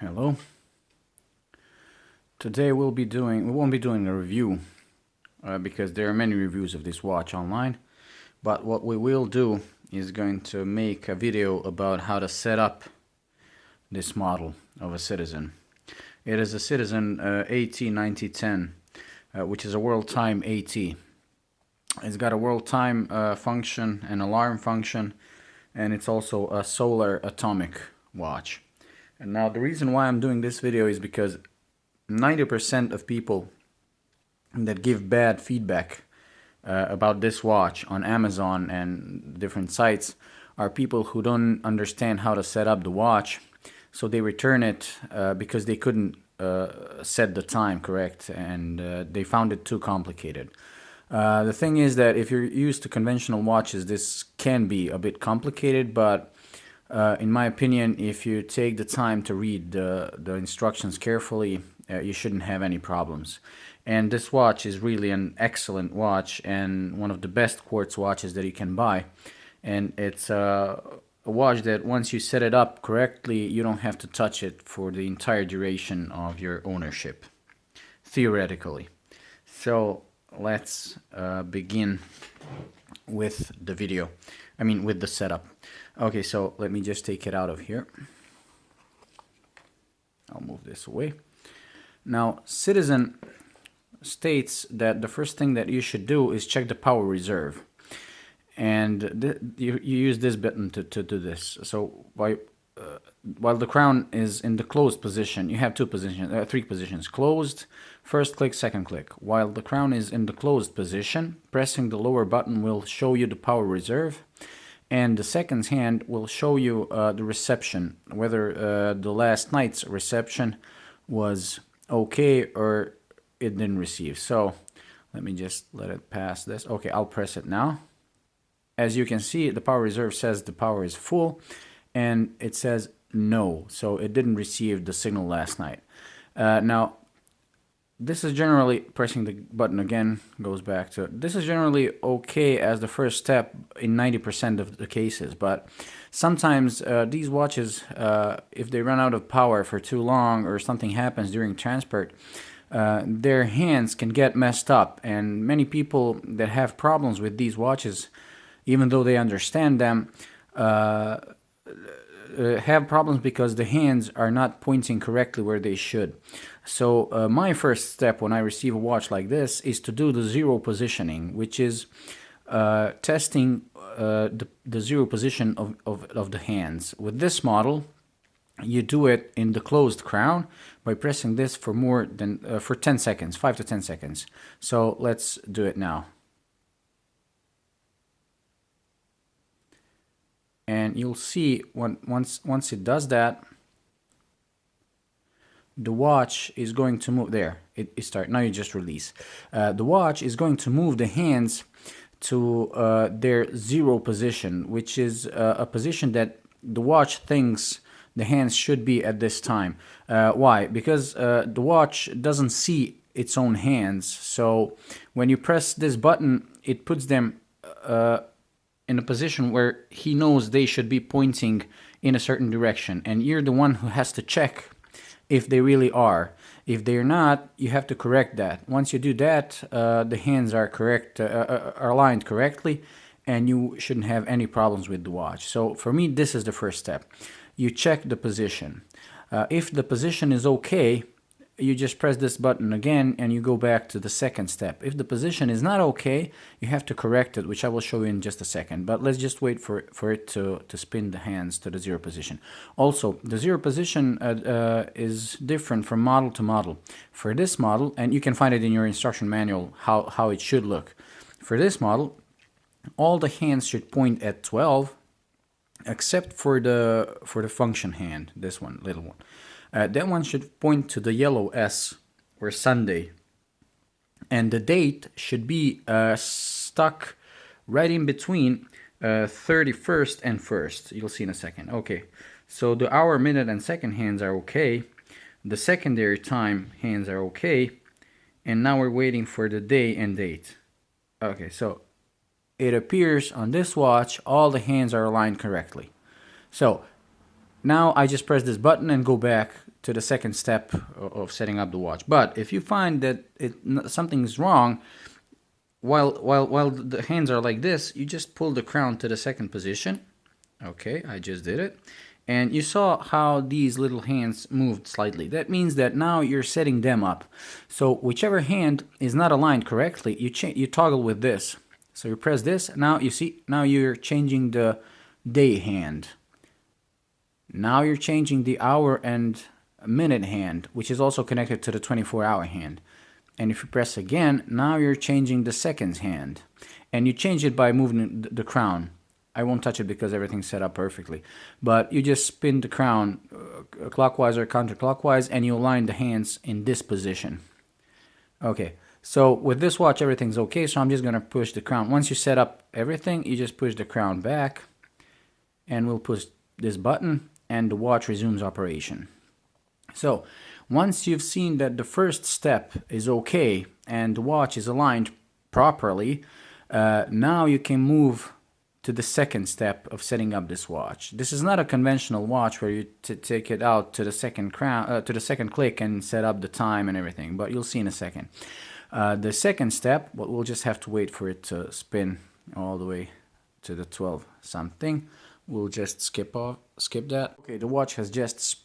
Hello. Today we won't be doing a review because there are many reviews of this watch online. But what we will do is going to make a video about how to set up this model of a Citizen. It is a Citizen AT9010, which is a world time AT. It's got a world time function, an alarm function, and it's also a solar atomic watch. And now the reason why I'm doing this video is because 90% of people that give bad feedback about this watch on Amazon and different sites are people who don't understand how to set up the watch. So they return it because they couldn't set the time correct, and they found it too complicated. The thing is that if you're used to conventional watches, this can be a bit complicated, but in my opinion, if you take the time to read the instructions carefully, you shouldn't have any problems. And this watch is really an excellent watch and one of the best quartz watches that you can buy. And it's a watch that once you set it up correctly, you don't have to touch it for the entire duration of your ownership, theoretically. So let's begin with the video. With the setup. Okay, so let me just take it out of here. I'll move this away. Now, Citizen states that the first thing that you should do is check the power reserve. And you use this button to do this. So while the crown is in the closed position, you have three positions. Closed, first click, second click. While the crown is in the closed position, pressing the lower button will show you the power reserve. And the second hand will show you the reception, whether the last night's reception was okay or it didn't receive. So let me just let it pass this. Okay, I'll press it now. As you can see, the power reserve says the power is full, and it says no, so it didn't receive the signal last night. Now, this is generally, pressing the button again goes back to, this is generally okay as the first step in 90% of the cases, but sometimes these watches, if they run out of power for too long or something happens during transport, their hands can get messed up, and many people that have problems with these watches, even though they understand them, have problems because the hands are not pointing correctly where they should. So my first step when I receive a watch like this is to do the zero positioning, which is testing the zero position of the hands. With this model, you do it in the closed crown by pressing this for more than for 10 seconds, 5 to 10 seconds. So let's do it now. And you'll see once it does that, the watch is going to move. There, it starts. Now you just release. The watch is going to move the hands to their zero position, which is a position that the watch thinks the hands should be at this time. Why? Because the watch doesn't see its own hands. So when you press this button, it puts them in a position where he knows they should be pointing in a certain direction, and you're the one who has to check if they really are. If they're not, you have to correct that. Once you do that, the hands are correct, are aligned correctly, and you shouldn't have any problems with the watch. So for me, this is the first step. You check the position. If the position is okay, you just press this button again and you go back to the second step. If the position is not okay, you have to correct it, which I will show you in just a second. But let's just wait for it to spin the hands to the zero position. Also, the zero position is different from model to model. For this model, and you can find it in your instruction manual how it should look. For this model, all the hands should point at 12, except for the function hand, this one, little one. That one should point to the yellow S, or Sunday. And the date should be stuck right in between 31st and 1st. You'll see in a second. Okay, so the hour, minute, and second hands are okay. The secondary time hands are okay. And now we're waiting for the day and date. Okay, so it appears on this watch all the hands are aligned correctly. So now I just press this button and go back to the second step of setting up the watch. But if you find that something's wrong, while the hands are like this, you just pull the crown to the second position. Okay, I just did it. And you saw how these little hands moved slightly. That means that now you're setting them up. So whichever hand is not aligned correctly, you toggle with this. So you press this. Now you see, now you're changing the day hand. Now you're changing the hour and minute hand, which is also connected to the 24-hour hand. And if you press again, now you're changing the seconds hand. And you change it by moving the crown. I won't touch it because everything's set up perfectly. But you just spin the crown clockwise or counterclockwise, and you align the hands in this position. Okay, so with this watch, everything's okay. So I'm just going to push the crown. Once you set up everything, you just push the crown back. And we'll push this button, and the watch resumes operation. So once you've seen that the first step is okay, and the watch is aligned properly, now you can move to the second step of setting up this watch. This is not a conventional watch where you take it out to the second click and set up the time and everything, but you'll see in a second. The second step, we'll just have to wait for it to spin all the way to the 12 something. We'll just skip that. Okay, the watch has just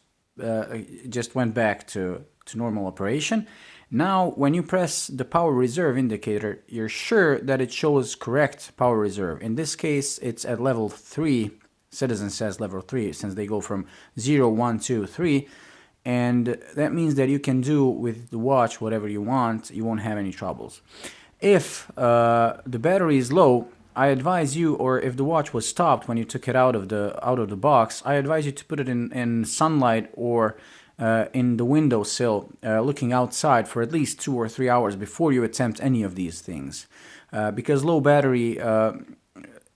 went back to normal operation. Now, when you press the power reserve indicator, you're sure that it shows correct power reserve. In this case, it's at level 3. Citizen says level 3, since they go from 0, 1, 2, 3. And that means that you can do with the watch whatever you want. You won't have any troubles. If the battery is low, I advise you, or if the watch was stopped when you took it out of the box, I advise you to put it in sunlight or in the windowsill, looking outside for at least 2 or 3 hours before you attempt any of these things, because low battery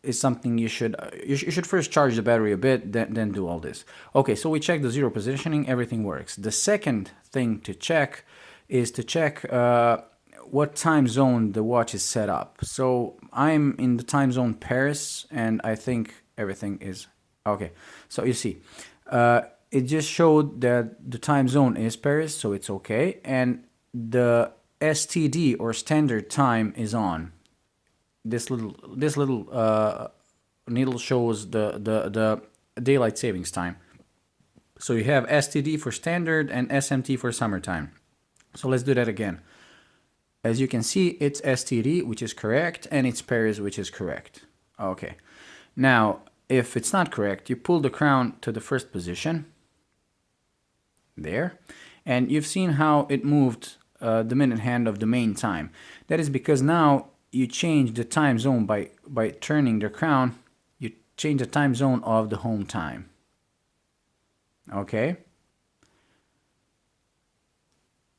is something you should first charge the battery a bit, then do all this. Okay, so we check the zero positioning, everything works. The second thing to check is to check what time zone the watch is set up. So I'm in the time zone Paris, and I think everything is okay. So you see, it just showed that the time zone is Paris, so it's okay, and the STD or standard time is on. This little needle shows the daylight savings time. So you have STD for standard and SMT for summertime. So let's do that again. As you can see, it's STD, which is correct, and it's Paris, which is correct. Okay. Now, if it's not correct, you pull the crown to the first position. There. And you've seen how it moved the minute hand of the main time. That is because now you change the time zone by turning the crown. You change the time zone of the home time. Okay.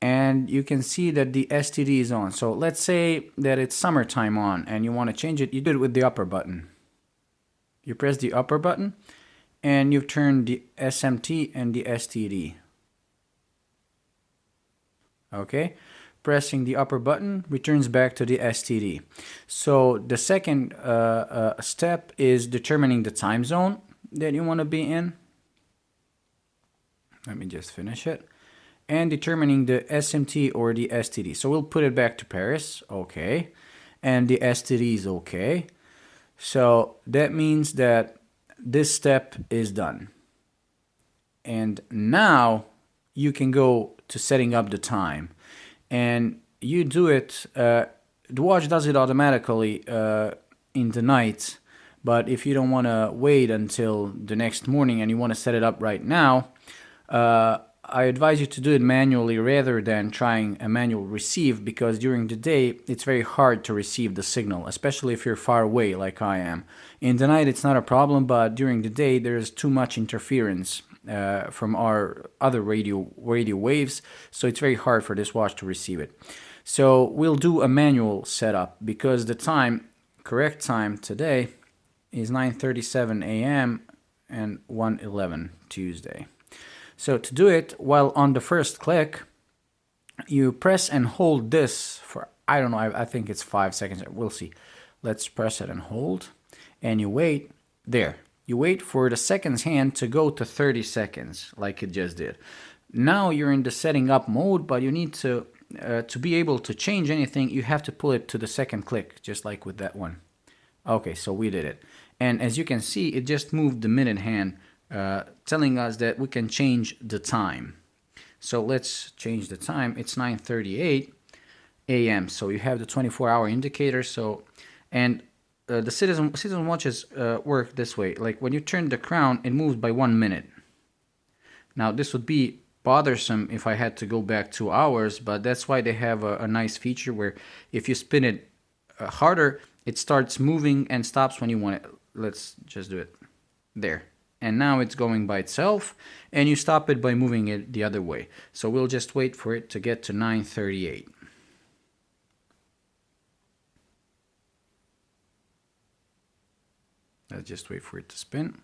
And you can see that the STD is on. So let's say that it's summertime on and you want to change it. You do it with the upper button. You press the upper button and you've turned the SMT and the STD. Okay. Pressing the upper button returns back to the STD. So the second step is determining the time zone that you want to be in. Let me just finish it. And determining the SMT or the STD. So we'll put it back to Paris, okay. And the STD is okay. So that means that this step is done. And now you can go to setting up the time. And you do it, the watch does it automatically in the night. But if you don't want to wait until the next morning and you want to set it up right now, I advise you to do it manually rather than trying a manual receive, because during the day it's very hard to receive the signal, especially if you're far away like I am. In the night it's not a problem, but during the day there's too much interference from our other radio waves, so it's very hard for this watch to receive it. So we'll do a manual setup because the correct time today is 9:37 a.m. and 1:11 Tuesday. So to do it, while on the first click, you press and hold this for, I don't know, I think it's 5 seconds. We'll see. Let's press it and hold. And you wait. There. You wait for the seconds hand to go to 30 seconds, like it just did. Now you're in the setting up mode, but you need to be able to change anything, you have to pull it to the second click, just like with that one. Okay, so we did it. And as you can see, it just moved the minute hand, telling us that we can change the time. So let's change the time. It's 9:38 a.m. So you have the 24-hour indicator. So, and the citizen watches work this way. Like when you turn the crown, it moves by 1 minute. Now this would be bothersome if I had to go back 2 hours, but that's why they have a nice feature where if you spin it harder, it starts moving and stops when you want it. Let's just do it there. And now it's going by itself, and you stop it by moving it the other way. So we'll just wait for it to get to 9:38. Let's just wait for it to spin.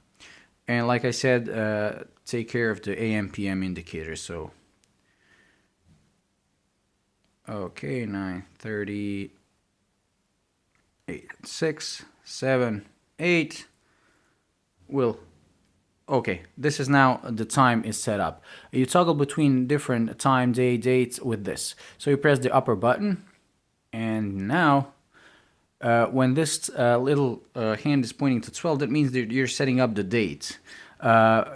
And like I said, take care of the AM PM indicator. So okay, 9:38, 6, 7, 8. Okay, this is now the time is set up. You toggle between different time, day, dates with this. So you press the upper button, and now when this little hand is pointing to 12, that means that you're setting up the date.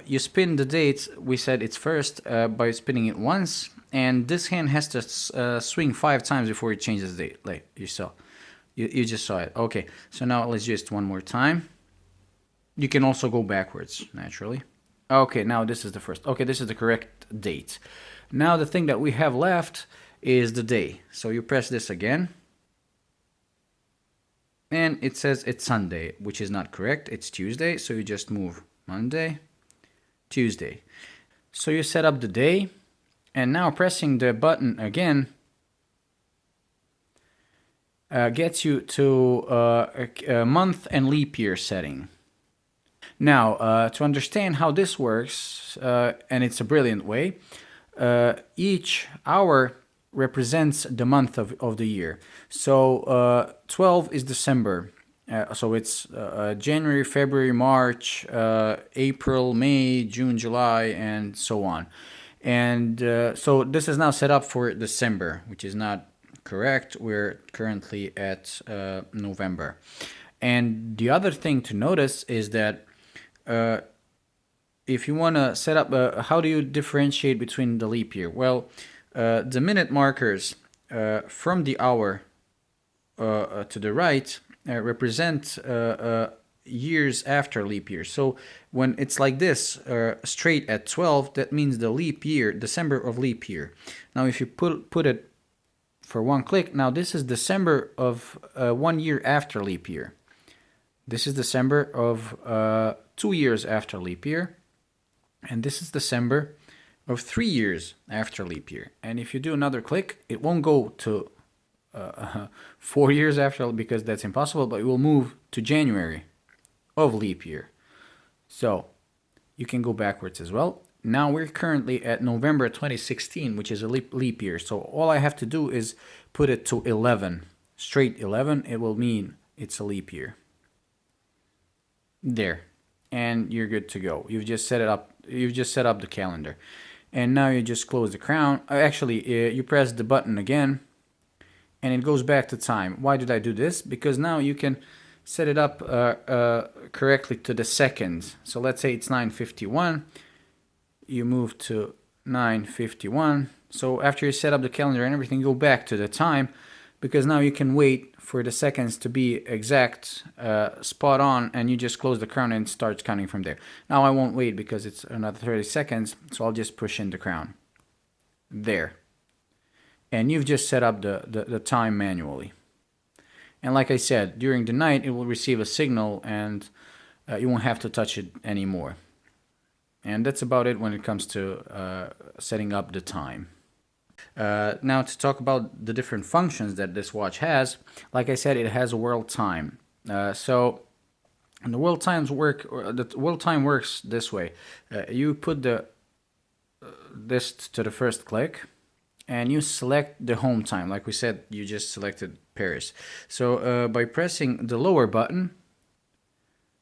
You spin the date, we said it's first by spinning it once, and this hand has to swing 5 times before it changes the date, like you saw. You just saw it. Okay, so now let's just one more time. You can also go backwards, naturally. Okay, now this is the first. Okay, this is the correct date. Now the thing that we have left is the day. So you press this again. And it says it's Sunday, which is not correct. It's Tuesday, so you just move Monday, Tuesday. So you set up the day, and now pressing the button again gets you to a month and leap year setting. Now, to understand how this works, and it's a brilliant way, each hour represents the month of the year. So 12 is December. So it's January, February, March, April, May, June, July, and so on. And so this is now set up for December, which is not correct. We're currently at November. And the other thing to notice is that if you want to set up, how do you differentiate between the leap year? Well, the minute markers from the hour to the right represent years after leap year. So when it's like this, straight at 12, that means the leap year, December of leap year. Now if you put it for one click, now this is December of 1 year after leap year. This is December of 2 years after leap year. And this is December of 3 years after leap year. And if you do another click, it won't go to 4 years after, because that's impossible, but it will move to January of leap year. So you can go backwards as well. Now we're currently at November 2016, which is a leap year. So all I have to do is put it to 11, straight 11. It will mean it's a leap year. There, and you're good to go. You've just set it up. You've just set up the calendar, and now you just close the crown. Actually, you press the button again, and it goes back to time. Why did I do this? Because now you can set it up correctly to the seconds. So let's say it's 9:51. You move to 9:51. So after you set up the calendar and everything, go back to the time, because now you can wait for the seconds to be exact, spot on, and you just close the crown and it starts counting from there. Now I won't wait because it's another 30 seconds, so I'll just push in the crown. There. And you've just set up the time manually. And like I said, during the night it will receive a signal, and you won't have to touch it anymore. And that's about it when it comes to setting up the time. Now to talk about the different functions that this watch has, like I said, it has a world time. So the world time works this way. You put this to the first click, and you select the home time. Like we said, you just selected Paris. So by pressing the lower button,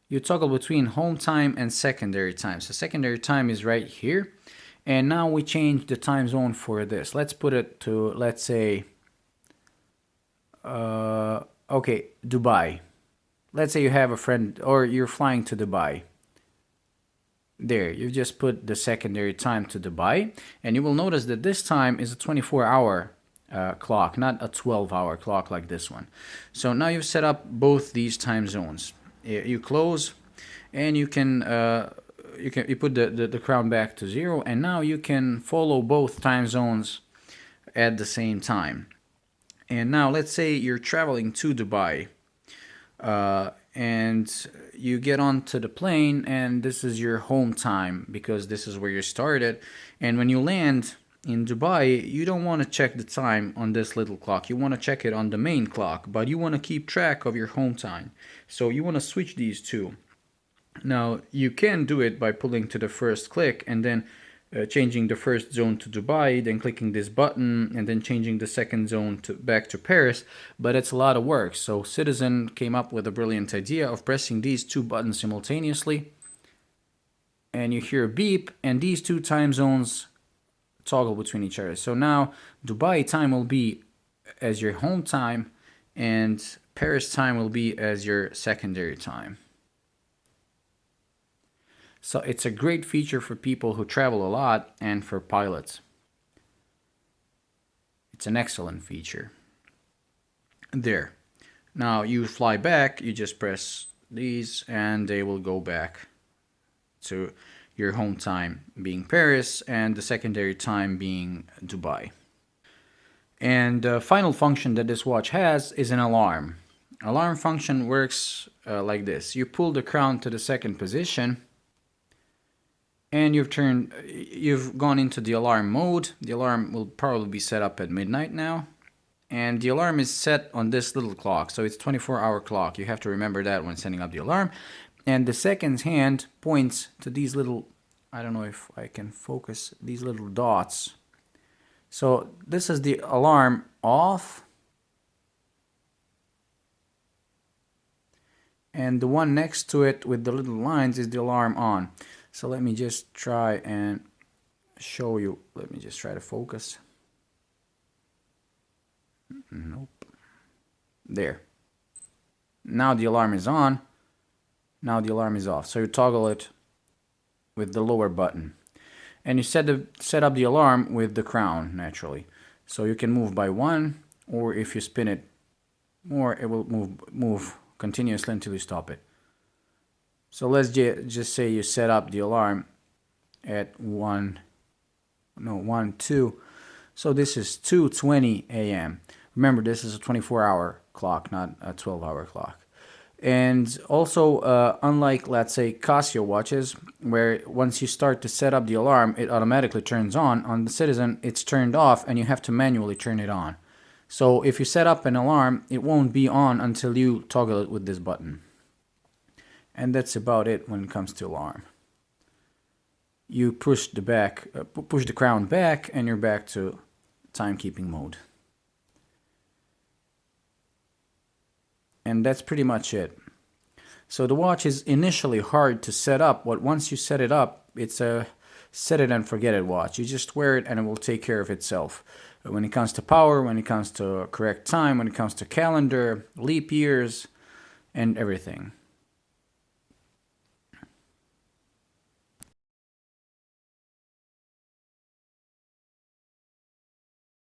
you toggle between home time and secondary time. So secondary time is right here. And now we change the time zone for this. Let's put it to, let's say, okay, Dubai. Let's say you have a friend, or you're flying to Dubai. There, you just put the secondary time to Dubai, and you will notice that this time is a 24-hour clock, not a 12-hour clock like this one. So now you've set up both these time zones. You close, and you can you put the crown back to 0, and now you can follow both time zones at the same time. And now let's say you're traveling to Dubai, and you get onto the plane, and this is your home time because this is where you started. And when you land in Dubai, you don't want to check the time on this little clock. You want to check it on the main clock, but you want to keep track of your home time. So you want to switch these two. Now you can do it by pulling to the first click and then changing the first zone to Dubai, then clicking this button, and then changing the second zone to back to Paris, but it's a lot of work. So Citizen came up with a brilliant idea of pressing these two buttons simultaneously, and you hear a beep, and these two time zones toggle between each other. So now Dubai time will be as your home time, and Paris time will be as your secondary time. So it's a great feature for people who travel a lot and for pilots. It's an excellent feature. There. Now you fly back, you just press these and they will go back to your home time being Paris and the secondary time being Dubai. And the final function that this watch has is an alarm. Alarm function works like this. You pull the crown to the second position, and you've gone into the alarm mode. The alarm will probably be set up at midnight now. And the alarm is set on this little clock. So it's 24-hour clock. You have to remember that when setting up the alarm. And the second hand points to these little, I don't know if I can focus, these little dots. So this is the alarm off. And the one next to it with the little lines is the alarm on. So let me just try and show you. Let me just try to focus. Nope. There. Now the alarm is on. Now the alarm is off. So you toggle it with the lower button. And you set up the alarm with the crown, naturally. So you can move by one, or if you spin it more, it will move continuously until you stop it. So let's just say you set up the alarm at 2. So this is 2:20 a.m. Remember, this is a 24-hour clock, not a 12-hour clock. And also, unlike, let's say, Casio watches, where once you start to set up the alarm, it automatically turns on the Citizen, it's turned off, and you have to manually turn it on. So if you set up an alarm, it won't be on until you toggle it with this button. And that's about it when it comes to alarm. You push the crown back, and you're back to timekeeping mode. And that's pretty much it. So the watch is initially hard to set up, but once you set it up, it's a set it and forget it watch. You just wear it and it will take care of itself. When it comes to power, when it comes to correct time, when it comes to calendar, leap years, and everything.